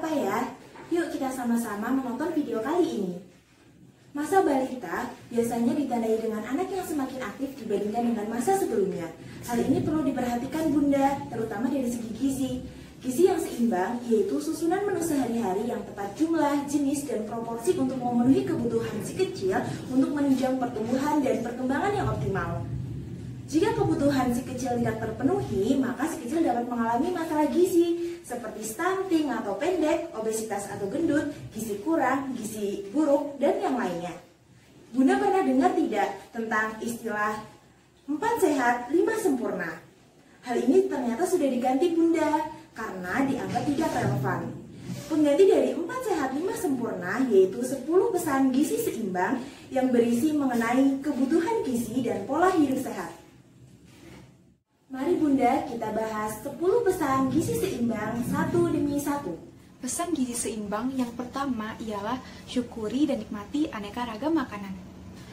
apa ya? Yuk kita sama-sama menonton video kali ini. Masa balita biasanya ditandai dengan anak yang semakin aktif dibandingkan dengan masa sebelumnya. Hal ini perlu diperhatikan Bunda, terutama dari segi gizi. Gizi yang seimbang yaitu susunan menu sehari-hari yang tepat jumlah, jenis, dan proporsi untuk memenuhi kebutuhan si kecil untuk menunjang pertumbuhan dan perkembangan yang optimal. Jika kebutuhan si kecil tidak terpenuhi, maka si kecil dapat mengalami masalah gizi seperti stunting atau pendek, obesitas atau gendut, gizi kurang, gizi buruk, dan yang lainnya. Bunda pernah dengar tidak tentang istilah 4 sehat, 5 sempurna? Hal ini ternyata sudah diganti Bunda, karena dianggap tidak relevan. Pengganti dari 4 sehat 5 sempurna yaitu 10 pesan gizi seimbang yang berisi mengenai kebutuhan gizi dan pola hidup sehat. Mari Bunda kita bahas 10 pesan gizi seimbang satu demi satu. Pesan gizi seimbang yang pertama ialah syukuri dan nikmati aneka ragam makanan.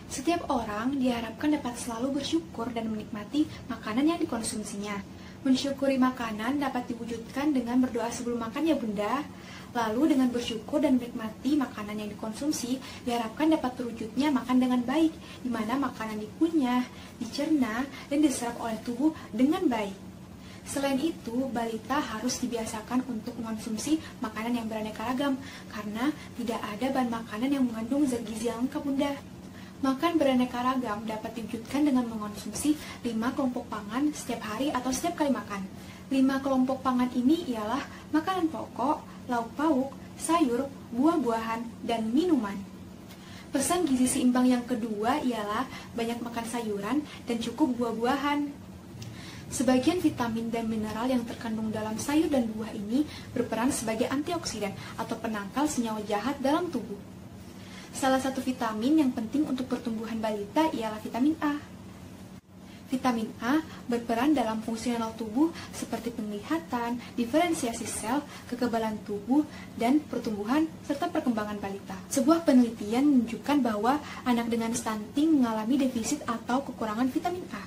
Setiap orang diharapkan dapat selalu bersyukur dan menikmati makanan yang dikonsumsinya. Mensyukuri makanan dapat diwujudkan dengan berdoa sebelum makan ya Bunda. Lalu dengan bersyukur dan menikmati makanan yang dikonsumsi, diharapkan dapat terwujudnya makan dengan baik, di mana makanan dikunyah, dicerna, dan diserap oleh tubuh dengan baik. Selain itu, balita harus dibiasakan untuk mengonsumsi makanan yang beraneka ragam, karena tidak ada bahan makanan yang mengandung zat gizi yang lengkap Bunda. Makan beraneka ragam dapat diwujudkan dengan mengonsumsi 5 kelompok pangan setiap hari atau setiap kali makan. 5 kelompok pangan ini ialah makanan pokok, lauk pauk, sayur, buah-buahan, dan minuman. Pesan gizi seimbang yang kedua ialah banyak makan sayuran dan cukup buah-buahan. Sebagian vitamin dan mineral yang terkandung dalam sayur dan buah ini berperan sebagai antioksidan atau penangkal senyawa jahat dalam tubuh. Salah satu vitamin yang penting untuk pertumbuhan balita ialah vitamin A. Vitamin A berperan dalam fungsional tubuh seperti penglihatan, diferensiasi sel, kekebalan tubuh, dan pertumbuhan serta perkembangan balita. Sebuah penelitian menunjukkan bahwa anak dengan stunting mengalami defisit atau kekurangan vitamin A.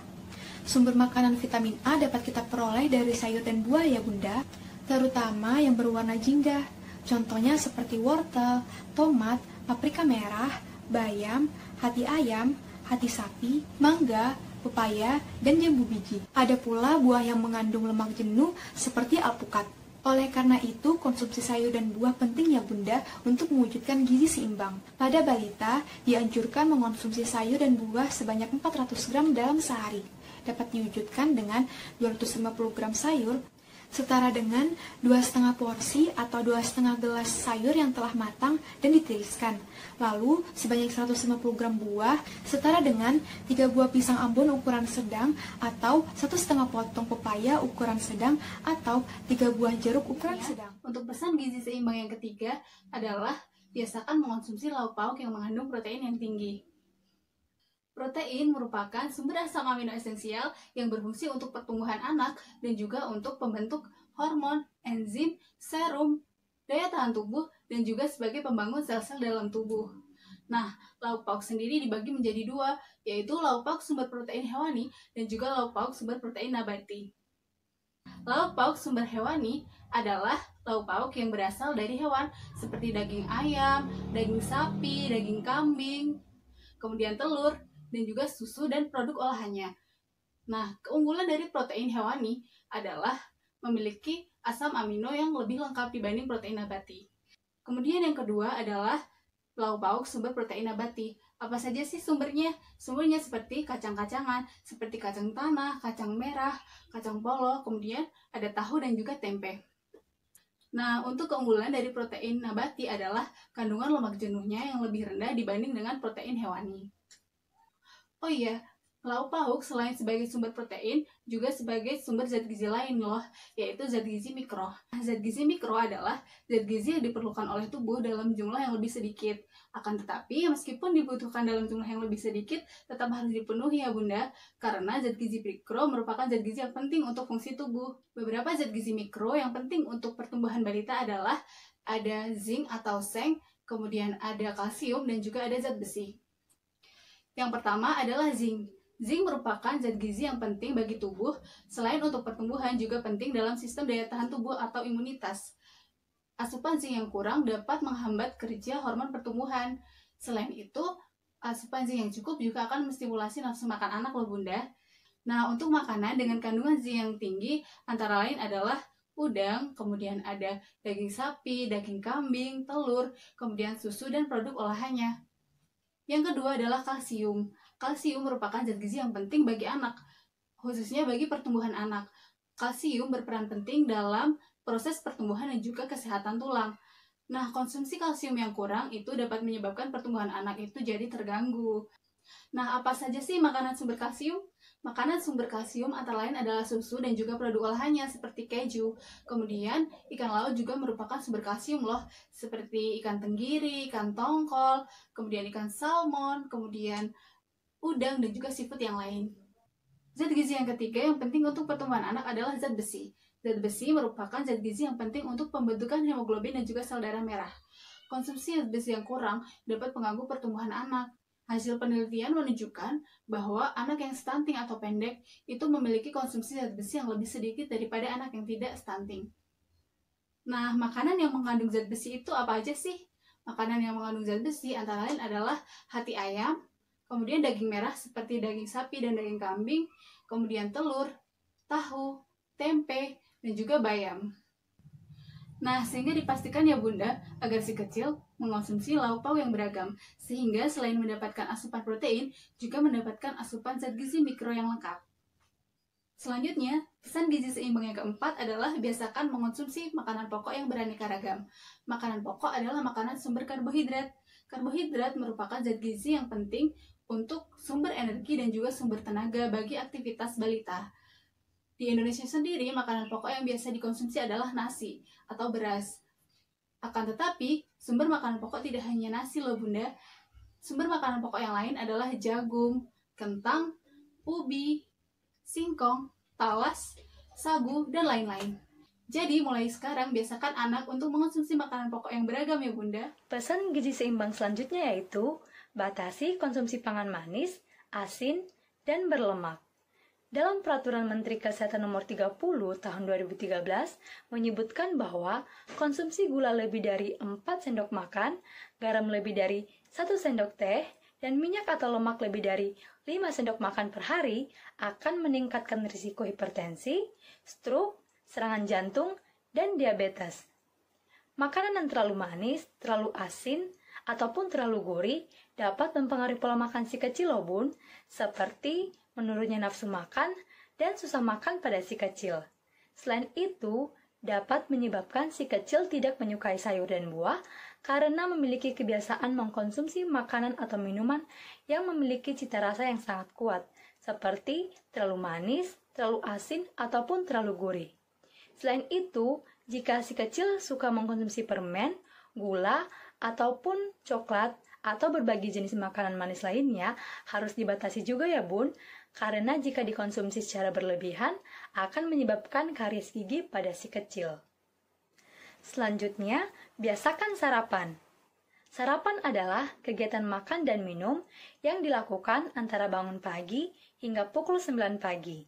Sumber makanan vitamin A dapat kita peroleh dari sayur dan buah ya Bunda, terutama yang berwarna jingga. Contohnya seperti wortel, tomat, paprika merah, bayam, hati ayam, hati sapi, mangga, pepaya, dan jambu biji. Ada pula buah yang mengandung lemak jenuh seperti alpukat. Oleh karena itu, konsumsi sayur dan buah penting ya Bunda untuk mewujudkan gizi seimbang. Pada balita, dianjurkan mengonsumsi sayur dan buah sebanyak 400 gram dalam sehari. Dapat diwujudkan dengan 250 gram sayur, setara dengan 2,5 porsi atau 2,5 gelas sayur yang telah matang dan ditiriskan. Lalu sebanyak 150 gram buah setara dengan 3 buah pisang ambon ukuran sedang atau 1,5 potong pepaya ukuran sedang atau 3 buah jeruk ukuran sedang. Untuk pesan gizi seimbang yang ketiga adalah biasakan mengonsumsi lauk pauk yang mengandung protein yang tinggi. Protein merupakan sumber asam amino esensial yang berfungsi untuk pertumbuhan anak dan juga untuk pembentuk hormon, enzim, serum, daya tahan tubuh, dan juga sebagai pembangun sel-sel dalam tubuh. Nah, lauk pauk sendiri dibagi menjadi 2, yaitu lauk pauk sumber protein hewani dan juga lauk pauk sumber protein nabati. Lauk pauk sumber hewani adalah lauk pauk yang berasal dari hewan seperti daging ayam, daging sapi, daging kambing, kemudian telur, dan juga susu dan produk olahannya. Nah, keunggulan dari protein hewani adalah memiliki asam amino yang lebih lengkap dibanding protein nabati. Kemudian yang kedua adalah lauk pauk sumber protein nabati. Apa saja sih sumbernya? Sumbernya seperti kacang-kacangan, seperti kacang tanah, kacang merah, kacang polong, kemudian ada tahu dan juga tempe. Nah, untuk keunggulan dari protein nabati adalah kandungan lemak jenuhnya yang lebih rendah dibanding dengan protein hewani. Oh iya, lauk pauk selain sebagai sumber protein, juga sebagai sumber zat gizi lain loh, yaitu zat gizi mikro. Zat gizi mikro adalah zat gizi yang diperlukan oleh tubuh dalam jumlah yang lebih sedikit. Akan tetapi, meskipun dibutuhkan dalam jumlah yang lebih sedikit, tetap harus dipenuhi ya Bunda, karena zat gizi mikro merupakan zat gizi yang penting untuk fungsi tubuh. Beberapa zat gizi mikro yang penting untuk pertumbuhan balita adalah ada zinc atau seng, kemudian ada kalsium, dan juga ada zat besi. Yang pertama adalah zinc. Zinc merupakan zat gizi yang penting bagi tubuh, selain untuk pertumbuhan juga penting dalam sistem daya tahan tubuh atau imunitas. asupan zinc yang kurang dapat menghambat kerja hormon pertumbuhan. Selain itu, asupan zinc yang cukup juga akan menstimulasi nafsu makan anak loh Bunda. Nah, untuk makanan dengan kandungan zinc yang tinggi antara lain adalah udang, kemudian ada daging sapi, daging kambing, telur, kemudian susu dan produk olahannya. Yang kedua adalah kalsium. Kalsium merupakan zat gizi yang penting bagi anak, khususnya bagi pertumbuhan anak. Kalsium berperan penting dalam proses pertumbuhan dan juga kesehatan tulang. Nah, konsumsi kalsium yang kurang itu dapat menyebabkan pertumbuhan anak itu jadi terganggu. Nah, apa saja sih makanan sumber kalsium? Makanan sumber kalsium antara lain adalah susu dan juga produk olahannya seperti keju. Kemudian, ikan laut juga merupakan sumber kalsium loh, seperti ikan tenggiri, ikan tongkol, kemudian ikan salmon, kemudian udang dan juga seafood yang lain. Zat gizi yang ketiga yang penting untuk pertumbuhan anak adalah zat besi. Zat besi merupakan zat gizi yang penting untuk pembentukan hemoglobin dan juga sel darah merah. Konsumsi zat besi yang kurang dapat mengganggu pertumbuhan anak. Hasil penelitian menunjukkan bahwa anak yang stunting atau pendek itu memiliki konsumsi zat besi yang lebih sedikit daripada anak yang tidak stunting. Nah, makanan yang mengandung zat besi itu apa aja sih? Makanan yang mengandung zat besi antara lain adalah hati ayam, kemudian daging merah seperti daging sapi dan daging kambing, kemudian telur, tahu, tempe, dan juga bayam. Nah, sehingga dipastikan ya Bunda, agar si kecil mengonsumsi lauk pauk yang beragam, sehingga selain mendapatkan asupan protein, juga mendapatkan asupan zat gizi mikro yang lengkap. Selanjutnya, pesan gizi seimbang yang keempat adalah biasakan mengonsumsi makanan pokok yang beraneka ragam. Makanan pokok adalah makanan sumber karbohidrat. Karbohidrat merupakan zat gizi yang penting untuk sumber energi dan juga sumber tenaga bagi aktivitas balita. Di Indonesia sendiri, makanan pokok yang biasa dikonsumsi adalah nasi atau beras. Akan tetapi, sumber makanan pokok tidak hanya nasi loh Bunda. Sumber makanan pokok yang lain adalah jagung, kentang, ubi, singkong, talas, sagu, dan lain-lain. Jadi, mulai sekarang biasakan anak untuk mengonsumsi makanan pokok yang beragam ya Bunda. Pesan gizi seimbang selanjutnya yaitu batasi konsumsi pangan manis, asin, dan berlemak. Dalam Peraturan Menteri Kesehatan Nomor 30 Tahun 2013 menyebutkan bahwa konsumsi gula lebih dari 4 sendok makan, garam lebih dari 1 sendok teh, dan minyak atau lemak lebih dari 5 sendok makan per hari akan meningkatkan risiko hipertensi, stroke, serangan jantung, dan diabetes. Makanan yang terlalu manis, terlalu asin, ataupun terlalu gurih dapat mempengaruhi pola makan si kecil loh Bun, seperti menurunnya nafsu makan dan susah makan pada si kecil. Selain itu, dapat menyebabkan si kecil tidak menyukai sayur dan buah karena memiliki kebiasaan mengkonsumsi makanan atau minuman yang memiliki cita rasa yang sangat kuat, seperti terlalu manis, terlalu asin, ataupun terlalu gurih. Selain itu, jika si kecil suka mengkonsumsi permen, gula, ataupun coklat, atau berbagai jenis makanan manis lainnya, harus dibatasi juga ya Bun, karena jika dikonsumsi secara berlebihan, akan menyebabkan karies gigi pada si kecil. Selanjutnya, biasakan sarapan. Sarapan adalah kegiatan makan dan minum yang dilakukan antara bangun pagi hingga pukul 9 pagi.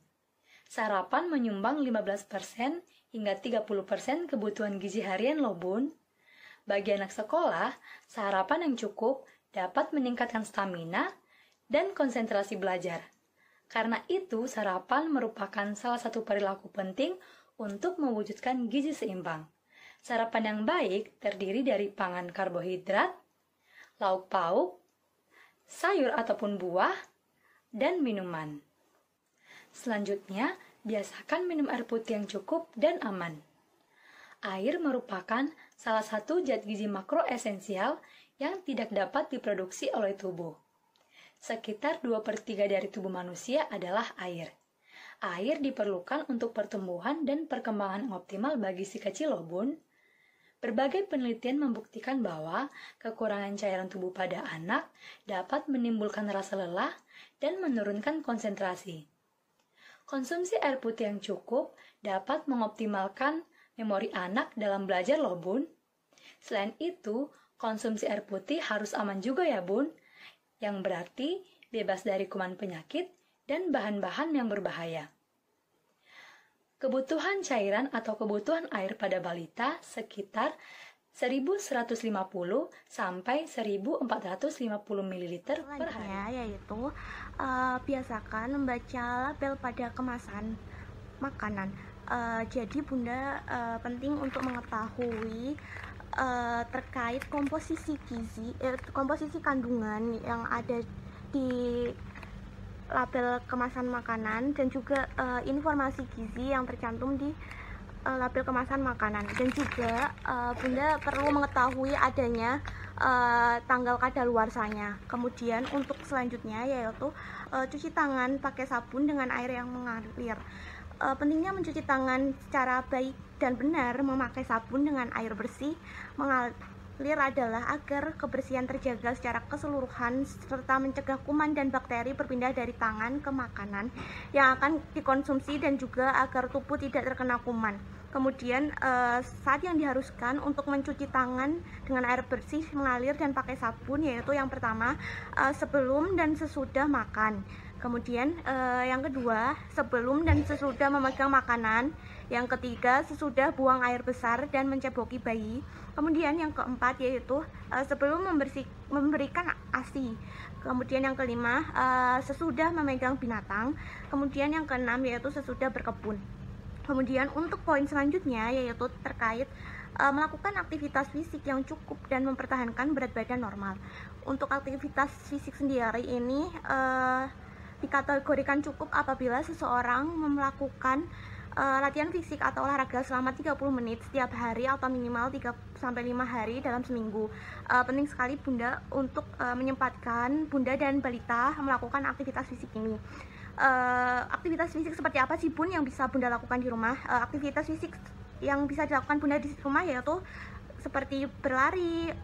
Sarapan menyumbang 15% hingga 30% kebutuhan gizi harian loh Bun. Bagi anak sekolah, sarapan yang cukup dapat meningkatkan stamina dan konsentrasi belajar. Karena itu, sarapan merupakan salah satu perilaku penting untuk mewujudkan gizi seimbang. Sarapan yang baik terdiri dari pangan karbohidrat, lauk pauk, sayur ataupun buah, dan minuman. Selanjutnya, biasakan minum air putih yang cukup dan aman. Air merupakan salah satu zat gizi makro esensial yang tidak dapat diproduksi oleh tubuh. Sekitar 2/3 dari tubuh manusia adalah air. Air diperlukan untuk pertumbuhan dan perkembangan yang optimal bagi si kecil loh Bun. Berbagai penelitian membuktikan bahwa kekurangan cairan tubuh pada anak dapat menimbulkan rasa lelah dan menurunkan konsentrasi. Konsumsi air putih yang cukup dapat mengoptimalkan memori anak dalam belajar loh Bun. Selain itu, konsumsi air putih harus aman juga ya Bun, yang berarti bebas dari kuman penyakit dan bahan-bahan yang berbahaya. Kebutuhan cairan atau kebutuhan air pada balita sekitar 1150 sampai 1450 ml per hari. Selanjutnya yaitu biasakan membaca label pada kemasan makanan. Jadi Bunda penting untuk mengetahui terkait komposisi gizi, komposisi kandungan yang ada di label kemasan makanan dan juga informasi gizi yang tercantum di label kemasan makanan. Dan juga Bunda perlu mengetahui adanya tanggal kadaluarsanya. Kemudian untuk selanjutnya yaitu cuci tangan pakai sabun dengan air yang mengalir. Pentingnya mencuci tangan secara baik dan benar memakai sabun dengan air bersih mengalir adalah agar kebersihan terjaga secara keseluruhan serta mencegah kuman dan bakteri berpindah dari tangan ke makanan yang akan dikonsumsi dan juga agar tubuh tidak terkena kuman. Kemudian saat yang diharuskan untuk mencuci tangan dengan air bersih mengalir dan pakai sabun yaitu yang pertama sebelum dan sesudah makan. Kemudian yang kedua, sebelum dan sesudah memegang makanan. Yang ketiga, sesudah buang air besar dan menceboki bayi. Kemudian yang keempat yaitu sebelum memberikan ASI. Kemudian yang kelima, sesudah memegang binatang. Kemudian yang keenam yaitu sesudah berkebun. Kemudian untuk poin selanjutnya yaitu terkait melakukan aktivitas fisik yang cukup dan mempertahankan berat badan normal. Untuk aktivitas fisik sendiri ini dikategorikan cukup apabila seseorang melakukan latihan fisik atau olahraga selama 30 menit setiap hari atau minimal 3-5 hari dalam seminggu. Penting sekali Bunda untuk menyempatkan Bunda dan balita melakukan aktivitas fisik ini. Aktivitas fisik seperti apa sih Bun yang bisa Bunda lakukan di rumah? Aktivitas fisik yang bisa dilakukan Bunda di rumah yaitu seperti berlari,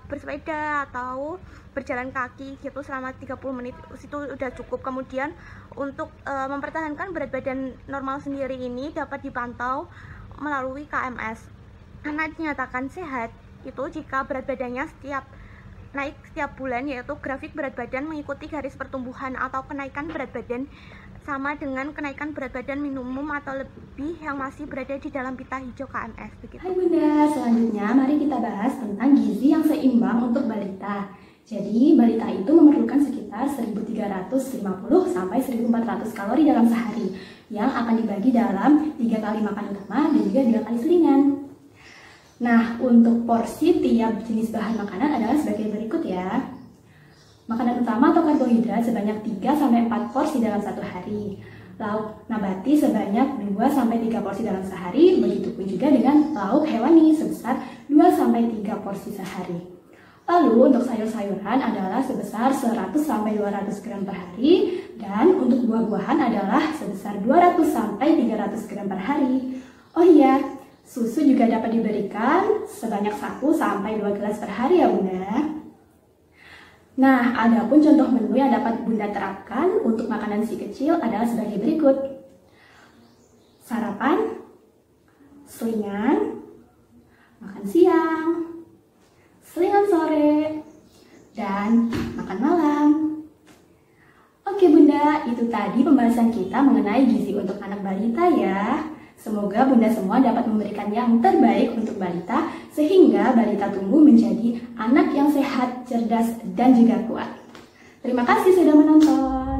bersepeda atau berjalan kaki gitu selama 30 menit itu udah cukup. Kemudian untuk mempertahankan berat badan normal sendiri ini dapat dipantau melalui KMS. Anak dinyatakan sehat itu jika berat badannya naik setiap bulan, yaitu grafik berat badan mengikuti garis pertumbuhan atau kenaikan berat badan sama dengan kenaikan berat badan minimum atau lebih yang masih berada di dalam pita hijau KMS begitu. Hai Bunda, selanjutnya mari kita bahas tentang gizi yang seimbang untuk balita. Jadi balita itu memerlukan sekitar 1350 sampai 1400 kalori dalam sehari yang akan dibagi dalam 3 kali makan utama dan juga 2 kali selingan. Nah, untuk porsi tiap jenis bahan makanan adalah sebagai berikut ya. Makanan utama atau karbohidrat sebanyak 3-4 porsi dalam satu hari. Lauk nabati sebanyak 2-3 porsi dalam sehari. Begitupun juga dengan lauk hewani sebesar 2-3 porsi sehari. Lalu untuk sayur-sayuran adalah sebesar 100-200 gram per hari. Dan untuk buah-buahan adalah sebesar 200-300 gram per hari. Oh iya, susu juga dapat diberikan sebanyak 1-2 gelas per hari ya Bunda. Nah, adapun contoh menu yang dapat Bunda terapkan untuk makanan si kecil adalah sebagai berikut. Sarapan, selingan, makan siang, selingan sore, dan makan malam. Oke Bunda, itu tadi pembahasan kita mengenai gizi untuk anak balita ya. Semoga Bunda semua dapat memberikan yang terbaik untuk balita sehingga balita tumbuh menjadi anak yang sehat, cerdas, dan juga kuat. Terima kasih sudah menonton.